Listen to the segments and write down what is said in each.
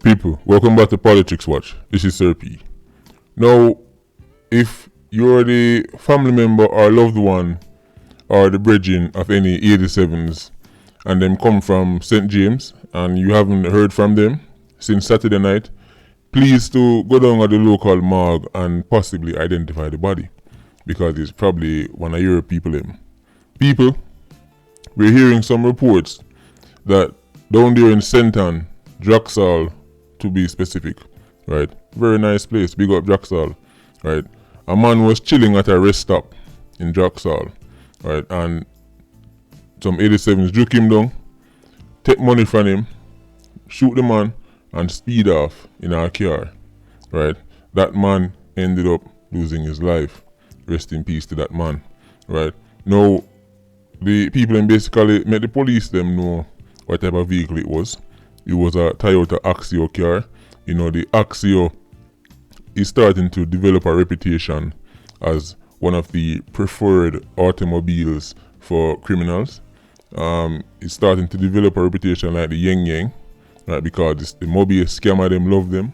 People, welcome back to Politricks Watch. This is Sir P. Now, if you're the family member or loved one or the brethren of any 87s and them come from St. James and you haven't heard from them since Saturday night, please to go down to the local morgue and possibly identify the body, because it's probably one of your people. People, we're hearing some reports that down there in Senton, Draxall, to be specific, right? Very nice place, big up Draxall, right? A man was chilling at a rest stop in Draxall, right? And some 87s juke him down, take money from him, shoot the man, and speed off in our car, right? That man ended up losing his life. Rest in peace to that man, right? Now, the people in basically made the police them know what type of vehicle it was. It was a Toyota Axio car. You know, the Axio is starting to develop a reputation as one of the preferred automobiles for criminals. It's starting to develop a reputation like the Yang, right? Because the mobile scammer them love them,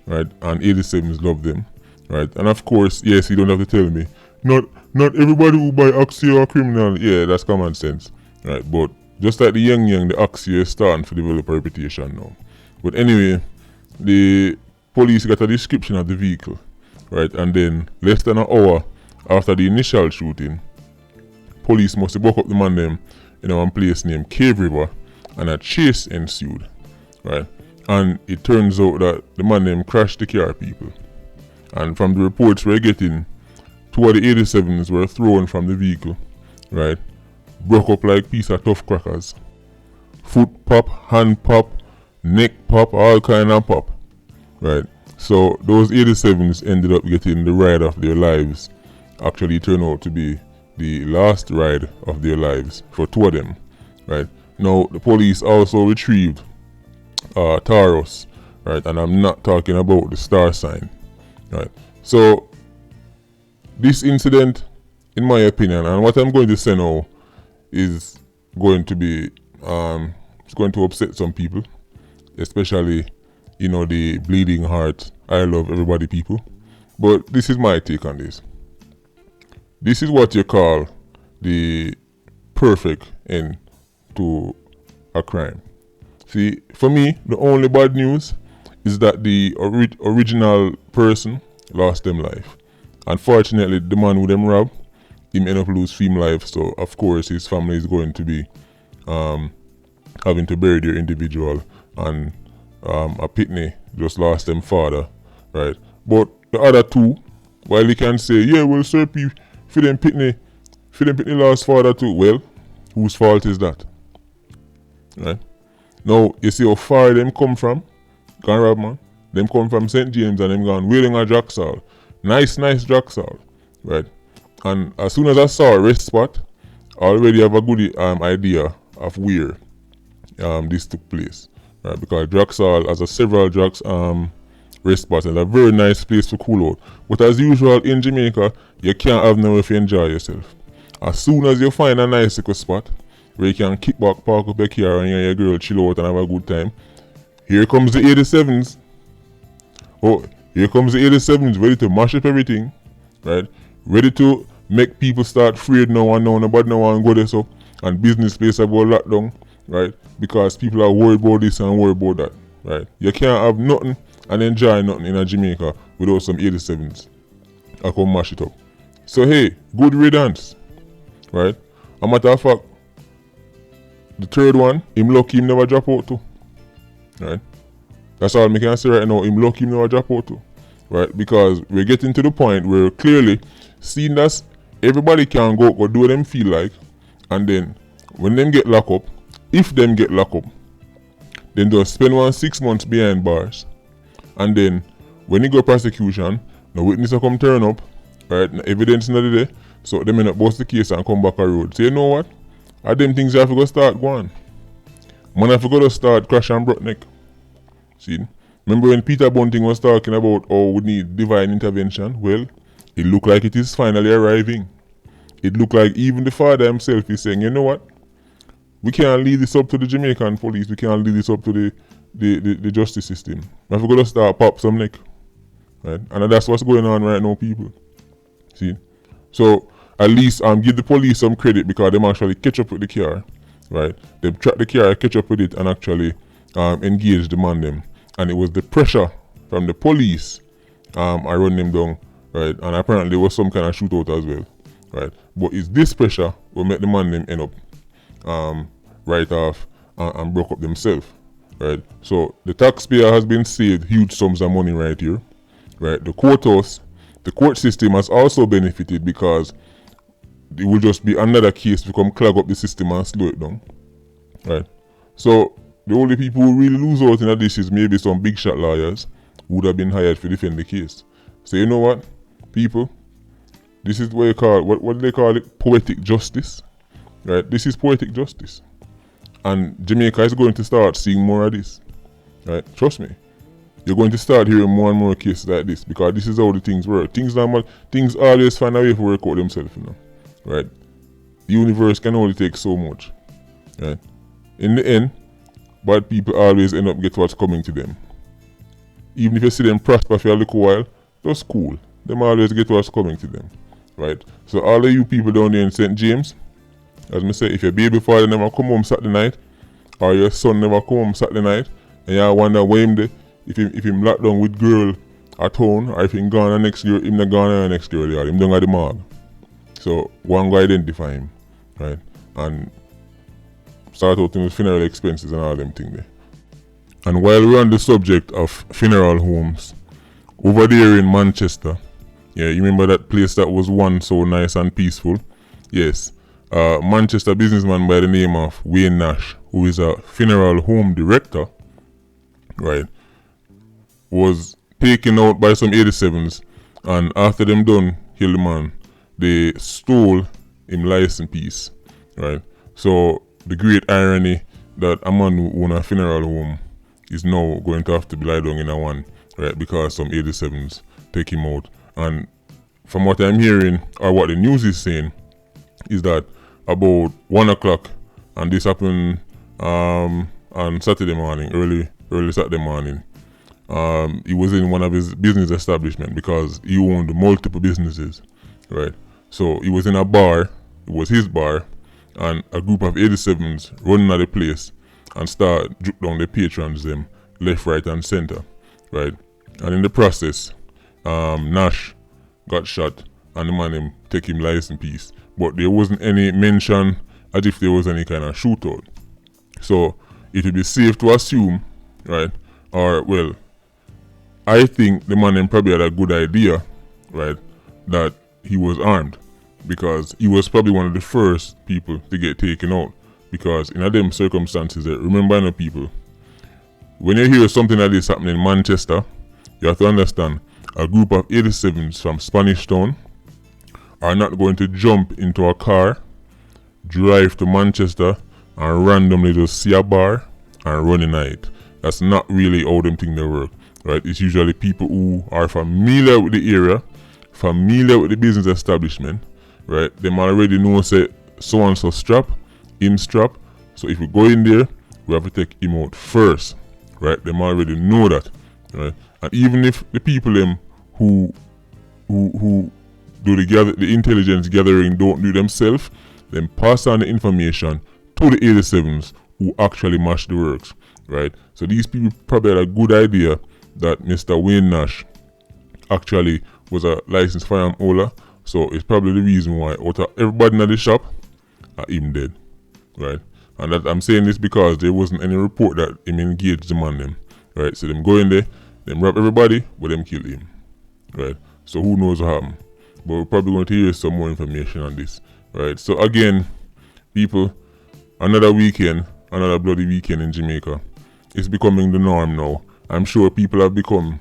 right? And 87s love them, right? And of course, yes, you don't have to tell me, not everybody who buy Axio are criminal. Yeah, that's common sense, right? But just like the Yang, the Axio is starting to develop a reputation now. But anyway, the police got a description of the vehicle, right? And then less than an hour after the initial shooting, police must have woke up the man them in one place named Cave River, and a chase ensued, right? And it turns out that the man them crashed the car, people. And from the reports we're getting, two of the 87s were thrown from the vehicle, right? Broke up like piece of tough crackers. Foot pop, hand pop, neck pop, all kind of pop, right? So those 87s ended up getting the ride of their lives. Actually, it turned out to be the last ride of their lives for two of them, right? Now, the police also retrieved Taurus, right? And I'm not talking about the star sign, right? So this incident, in my opinion, and what I'm going to say now, is going to be it's going to upset some people, especially, you know, the bleeding heart, I love everybody people. But this is my take on this. This is what you call the perfect end to a crime. See, for me, the only bad news is that the original person lost them life. Unfortunately, the man who them robbed, him end up lose him life, so of course his family is going to be having to bury their individual, and a pitney just lost them father, right? But the other two, while you can say, yeah, well, Sir P, for them pitney lost father too, well, whose fault is that, right? Now, you see how far them come from, gone rob man, them come from St. James and them gone wailing at Draxall, nice Draxall, right? And as soon as I saw a rest spot, I already have a good idea of where this took place, right? Because Draxall has several rest spots and a very nice place to cool out. But as usual in Jamaica, you can't have nowhere to enjoy yourself. As soon as you find a nice little spot where you can kick back, park up your car, and you and your girl chill out and have a good time, here comes the 87s. Oh, here comes the 87s ready to mash up everything, right? Ready to make people start afraid now and now, nobody no want to go there, so, and business place are going locked down, right? Because people are worried about this and worried about that, right? You can't have nothing and enjoy nothing in a Jamaica without some 87s. I come mash it up. So hey, good riddance, right? A matter of fact, the third one, him lucky him never drop out too, right? That's all I can say right now, him lucky him never drop out too, right? Because we're getting to the point where clearly seeing that everybody can go do what them feel like, and then when them get locked up, if them get locked up, then they'll spend 6 months behind bars, and then when you go prosecution, the witness will come turn up, right? No evidence not there, so they may not bust the case and come back a road. So you know what? I them things you have to go start going. Man have to go to start crash and broke neck. See? Remember when Peter Bunting was talking about how we need divine intervention? Well, it looked like it is finally arriving. It looked like even the father himself is saying, you know what? we can't leave this up to the Jamaican police. We can't leave this up to the justice system. We have to go to start pop some neck. Right? And that's what's going on right now, people. See? So at least give the police some credit because them actually catch up with the car. Right? They track the car, catch up with it, and actually engage the man them. And it was the pressure from the police I run them down. Right? And apparently there was some kind of shootout as well. Right? But it's this pressure will make the man them end up right off and broke up themselves. Right? So the taxpayer has been saved huge sums of money right here. Right? The court system has also benefited because it will just be another case to come clog up the system and slow it down. Right? So the only people who really lose out in this is maybe some big shot lawyers who would have been hired to defend the case. So you know what, people? This is what do they call it? Poetic justice. Right? This is poetic justice. And Jamaica is going to start seeing more of this. Right? Trust me. You're going to start hearing more and more cases like this because this is how the things work. Things always find a way to work out themselves, you know. Right? The universe can only take so much. Right? In the end, bad people always end up get what's coming to them. Even if you see them prosper for a little while, that's cool. Them always get what's coming to them. Right? So all of you people down there in St. James, as I say, if your baby father never come home Saturday night, or your son never come home Saturday night, and you wonder where him there, if him locked down with girl at home, or if him gone the next girl, him not gone the next girl, yeah, him down at the morgue. So one guy identify him, right? And start out with funeral expenses and all them things there. And while we're on the subject of funeral homes, over there in Manchester, yeah, you remember that place that was once so nice and peaceful? Yes. Manchester businessman by the name of Wayne Nash, who is a funeral home director, right, was taken out by some 87s, and after them done kill the man, they stole him license piece, right? So the great irony that a man who own a funeral home is now going to have to be lied down in a one, right? Because some 87s take him out. And from what I'm hearing, or what the news is saying, is that about 1 o'clock, and this happened on Saturday morning, early Saturday morning. He was in one of his business establishments because he owned multiple businesses, right? So he was in a bar, it was his bar, and a group of 87s running at the place and start juke down the patrons them left, right, and center, right? And in the process, Nash got shot and the man him take him license piece, but there wasn't any mention as if there was any kind of shootout. So it would be safe to assume, right, or well, I think the man probably had a good idea, right, that he was armed, because he was probably one of the first people to get taken out. Because in them circumstances, remember, no people, when you hear something like this happening in Manchester, you have to understand a group of 87s from Spanish Town are not going to jump into a car, drive to Manchester, and randomly just see a bar and run in it. That's not really how them things they work. Right? It's usually people who are familiar with the area, familiar with the business establishment, right? Them already know say so and so strap, him strap. So if we go in there, we have to take him out first, right? Them already know that, right? And even if the people them who do the intelligence gathering don't do themselves, then pass on the information to the 87s who actually match the works, right? So these people probably had a good idea that Mr. Wayne Nash actually was a licensed firearm owner, so it's probably the reason why out of everybody in the shop, him dead, right? And that I'm saying this because there wasn't any report that him engaged the man them, right? So them go in there, them rob everybody, but them kill him, right? So who knows what happened? But we're probably going to hear some more information on this, right? So again, people, another weekend, another bloody weekend in Jamaica. It's becoming the norm now. I'm sure people have become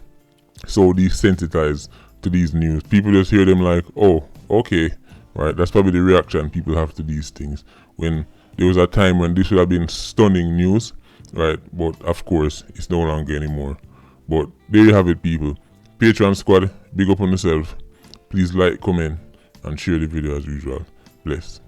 so desensitized to these news. People just hear them like, oh, okay, right? That's probably the reaction people have to these things. When there was a time when this would have been stunning news, right? But of course, it's no longer anymore. But there you have it, people. Patreon squad, big up on yourself. Please like, comment, and share the video as usual. Bless.